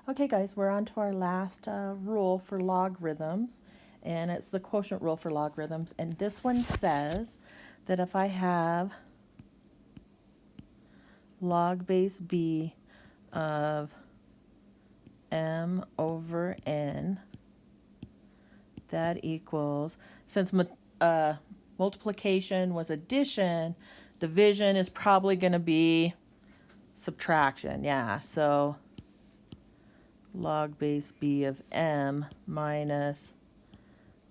Okay guys, we're on to our last rule for logarithms, and it's the quotient rule for logarithms. And this one says that if I have log base b of m over n, that equals, since multiplication was addition, division is probably going to be subtraction. Yeah, so log base b of m minus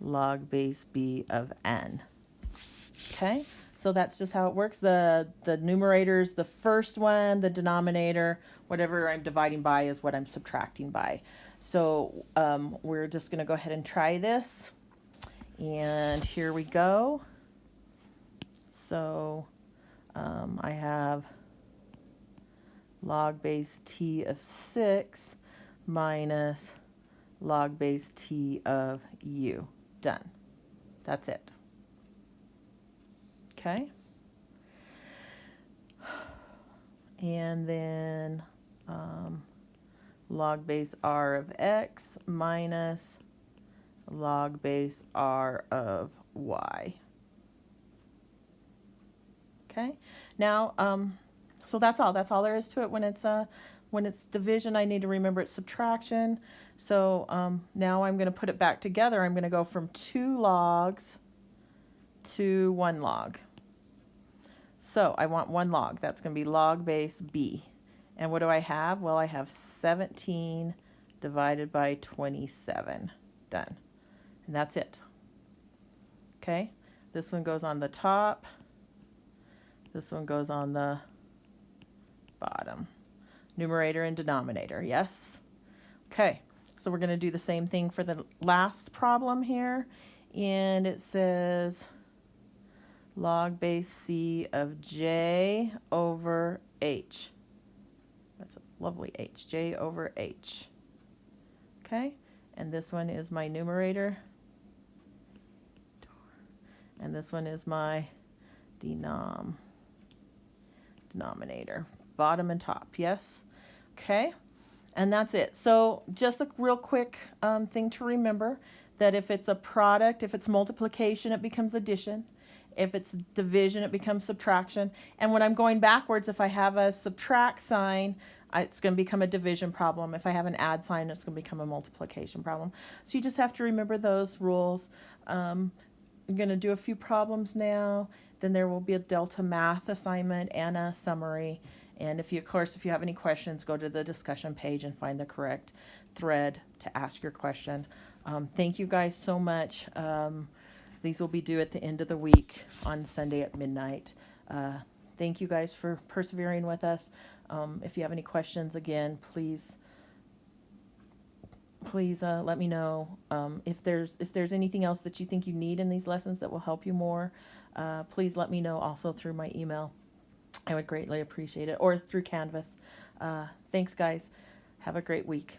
log base b of n. Okay, so that's just how it works. The numerator's the first one, the denominator, whatever I'm dividing by is what I'm subtracting by. So we're just going to go ahead and try this. And here we go. So I have log base t of 6 minus log base t of u. Done. That's it. Okay. And then log base r of x minus log base r of y. Okay. Now, so that's all. That's all there is to it. When it's division, I need to remember it's subtraction. So now I'm going to put it back together. I'm going to go from 2 logs to 1 log. So I want 1 log. That's going to be log base b. And what do I have? Well, I have 17 divided by 27. Done. And that's it. Okay. This one goes on the top. This one goes on the bottom. Numerator and denominator, yes? Okay, so we're going to do the same thing for the last problem here. And it says log base c of j over h. That's a lovely h, j over h. Okay, and this one is my numerator. And this one is my denominator. Bottom and top, yes? Okay, and that's it. So just a real quick thing to remember, that if it's a product, if it's multiplication, it becomes addition. If it's division, it becomes subtraction. And when I'm going backwards, if I have a subtract sign, it's going to become a division problem. If I have an add sign, it's going to become a multiplication problem. So you just have to remember those rules. I'm going to do a few problems now. Then there will be a Delta Math assignment and a summary. And if you have any questions, go to the discussion page and find the correct thread to ask your question. Thank you guys so much. These will be due at the end of the week on Sunday at midnight. Thank you guys for persevering with us. If you have any questions, again, please let me know. If there's anything else that you think you need in these lessons that will help you more, please let me know also through my email. I would greatly appreciate it, or through Canvas. Thanks, guys. Have a great week.